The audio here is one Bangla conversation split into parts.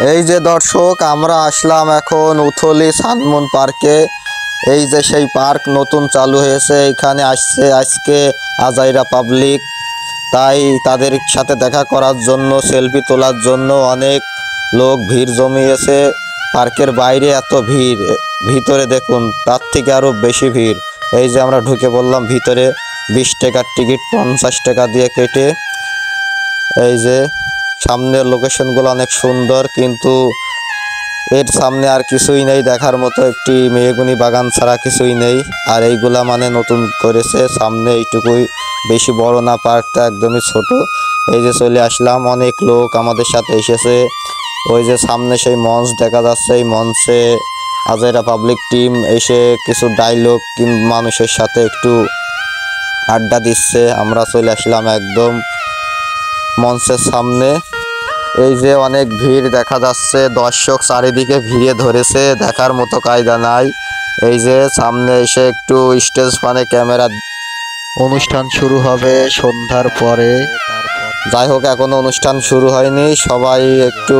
এই যে দর্শক, আমরা আসলাম এখন উথলি সানমুন পার্কে। এই যে সেই পার্ক নতুন চালু হয়েছে, এখানে আসছে আজকে আজাইরা পাবলিক। তাই তাদের সাথে দেখা করার জন্য, সেলফি তোলার জন্য অনেক লোক ভিড় জমিয়েছে। পার্কের বাইরে এত ভিড়, ভিতরে দেখুন তার থেকে আরও বেশি ভিড়। এই যে আমরা ঢুকে পড়লাম ভিতরে, 20 টাকার টিকিট 50 টাকা দিয়ে কেটে। এই যে সামনের লোকেশনগুলো অনেক সুন্দর, কিন্তু এর সামনে আর কিছুই নেই দেখার মতো, একটি মেহগনি বাগান ছাড়া কিছুই নেই। আর এইগুলা মানে নতুন করেছে, সামনে এইটুকুই, বেশি বড় না, পার্কটা একদমই ছোট। এই যে চলে আসলাম, অনেক লোক আমাদের সাথে এসেছে। ওই যে সামনে সেই মঞ্চ দেখা যাচ্ছে, এই মঞ্চে আজাইরা পাবলিক টিম এসে কিছু ডায়লগ মানুষের সাথে একটু আড্ডা দিচ্ছে। আমরা চলে আসলাম একদম মঞ্চের সামনে। এই যে অনেক ভিড় দেখা যাচ্ছে, দর্শক চারিদিকে ঘিরে ধরেছে, দেখার মতো কায়দা নাই। এই যে সামনে এসে একটু স্টেজ মানে ক্যামেরা, অনুষ্ঠান শুরু হবে সন্ধ্যার পরে। যাই হোক, এখনো অনুষ্ঠান শুরু হয়নি, সবাই একটু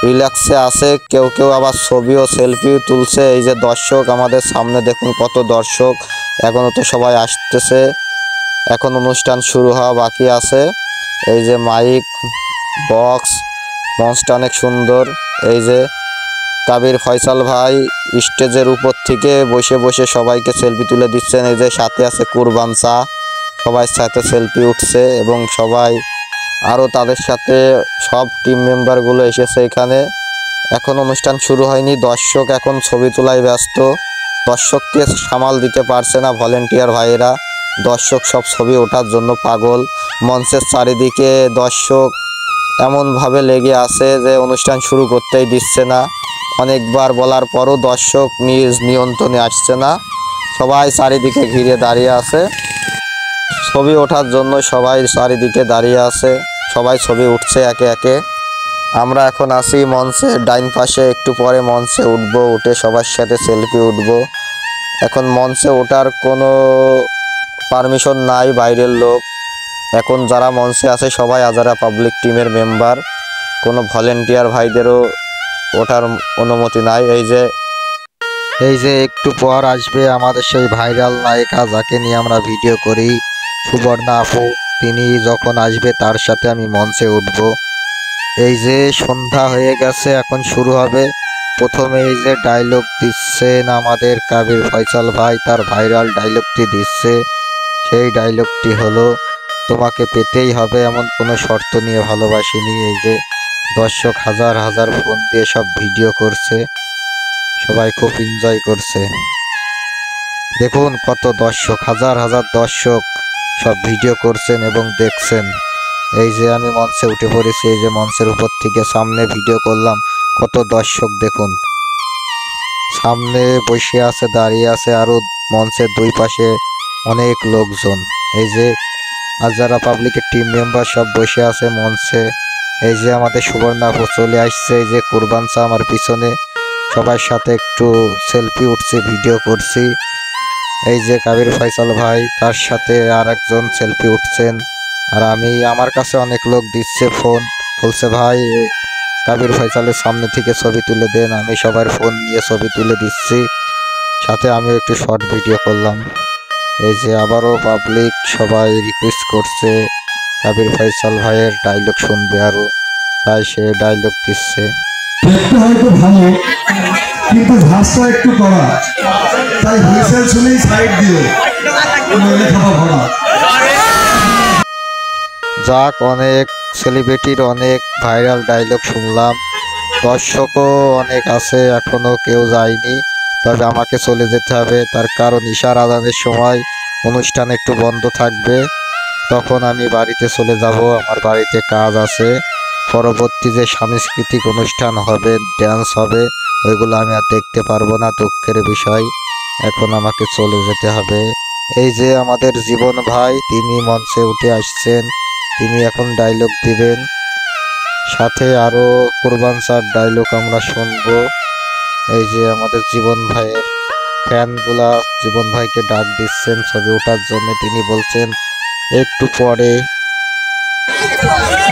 রিল্যাক্সে আছে, কেউ কেউ আবার ছবিও সেলফিও তুলছে। এই যে দর্শক আমাদের সামনে দেখুন কত দর্শক, এখনো তো সবাই আসতেছে, এখন অনুষ্ঠান শুরু হওয়া বাকি আছে। এই যে মাইক বক্স, মঞ্চটা অনেক সুন্দর। এই যে কাবির ফয়সাল ভাই স্টেজের উপর থেকে বসে বসে সবাইকে সেলফি তুলে দিচ্ছেন। এই যে সাথে আছে কুরবান চা, সবাই সাথে সেলফি উঠছে, এবং সবাই আরও তাদের সাথে সব টিম মেম্বারগুলো এসেছে এখানে। এখন অনুষ্ঠান শুরু হয়নি, দর্শক এখন ছবি তোলায় ব্যস্ত, দর্শককে সামাল দিতে পারছে না ভলেন্টিয়ার ভাইয়েরা। দর্শক সব ছবি ওঠার জন্য পাগল, মঞ্চের চারিদিকে দর্শক এমনভাবে লেগে আছে যে অনুষ্ঠান শুরু করতেই দিচ্ছে না। অনেকবার বলার পরও দর্শক নিজ নিয়ন্ত্রণে আসছে না, সবাই চারিদিকে ঘিরে দাঁড়িয়ে আছে ছবি ওঠার জন্য, সবাই চারিদিকে দাঁড়িয়ে আছে, সবাই ছবি উঠছে একে একে। আমরা এখন আছি মঞ্চের ডাইন পাশে, একটু পরে মঞ্চে উঠবো, উঠে সবার সাথে সেলফি উঠবো। এখন মঞ্চে ওঠার কোনো পারমিশন নাই বাইরের লোক, এখন যারা মঞ্চে আছে সবাই আজাইরা পাবলিক টিমের মেম্বার, কোনো ভলেন্টিয়ার ভাইদেরও ওঠার অনুমতি নাই। এই যে একটু পর আসবে আমাদের সেই ভাইরাল নায়িকা, যাকে নিয়ে আমরা ভিডিও করি, সুবর্ণা আপু। তিনি যখন আসবে তার সাথে আমি মঞ্চে উঠব। এই যে সন্ধ্যা হয়ে গেছে, এখন শুরু হবে। প্রথমে এই যে ডায়লগ দিচ্ছেন আমাদের কাবির ফয়সাল ভাই, তার ভাইরাল ডায়লগটি দিচ্ছে। সেই ডায়লগটি হলো, তোমাকে পেতেই হবে, এমন কোনো শর্ত নিয়ে ভালোবাসিনি। এই যে দর্শক হাজার হাজার ফোন দিয়ে সব ভিডিও করছে, সবাই খুব এনজয় করছে। দেখুন কত দর্শক, হাজার হাজার দর্শক সব ভিডিও করছেন এবং দেখছেন। এই যে আমি মঞ্চে উঠে পড়েছি, এই যে মঞ্চের উপর থেকে সামনে ভিডিও করলাম, কত দর্শক দেখুন, সামনে বসে আছে, দাঁড়িয়ে আছে, আরো মঞ্চের দুই পাশে অনেক লোকজন। এই যে আজাইরা পাবলিকের টিম মেম্বার সব বসে আছে মঞ্চে। এই যে আমাদের সুবর্ণা আপু চলে আসছে, এই যে কুরবান চা আমার পিছনে, সবার সাথে একটু সেলফি উঠছে, ভিডিও করছি। এই যে কাবির ফয়সাল ভাই, তার সাথে আর একজন সেলফি উঠছেন। আর আমি, আমার কাছে অনেক লোক দিচ্ছে ফোন, বলছে ভাই কাবির ফয়সালের সামনে থেকে ছবি তুলে দেন। আমি সবার ফোন নিয়ে ছবি তুলে দিচ্ছি, সাথে আমি একটু শর্ট ভিডিও করলাম। এই যে আবারও পাবলিক সবাই রিকোয়েস্ট করছে কাবির ফয়সাল ভাইয়ের ডায়লগ শুনবে আরো, তাই সে ডায়লগ দিচ্ছে। দেখতে হয়তো ভালো, কিন্তু ভাষা একটু করা, তাই হুইসেল শুনেই সাইড দিয়ে খাওয়া ভরা। যাক, অনেক সেলিব্রিটির অনেক ভাইরাল ডায়লগ শুনলাম, দর্শকও অনেক আছে, এখনো কেউ যায়নি। তবে আমাকে চলে যেতে হবে, তার কারণ ঈশার আজানের সময় অনুষ্ঠান একটু বন্ধ থাকবে, তখন আমি বাড়িতে চলে যাব, আমার বাড়িতে কাজ আছে। পরবর্তী যে সাংস্কৃতিক অনুষ্ঠান হবে, ড্যান্স হবে, ওইগুলো আমি আর দেখতে পারবো না, দুঃখের বিষয়। এখন আমাকে চলে যেতে হবে। এই যে আমাদের জীবন ভাই, তিনি মঞ্চে উঠে আসছেন, তিনি এখন ডায়লগ দিবেন, সাথে আরো কুরবান চার ডায়লগ আমরা শুনবো। এই যে আমাদের জীবন ভাইয়ের ফ্যানগুলা জীবন ভাইকে ডাক দিচ্ছেন ছবি ওঠার জন্য, তিনি বলছেন একটু পরে।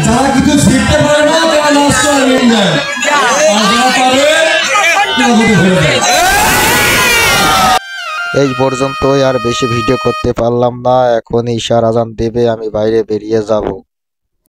যারা কিছু শিখতে পারে না তারা নষ্ট হয়ে যায়। নামাজ মতো ফেলে দেয়। এই পর্যন্তই, আর বেশি ভিডিও করতে পারলাম না। এখন ঈশার আজান দেবে, আমি বাইরে বেরিয়ে যাব।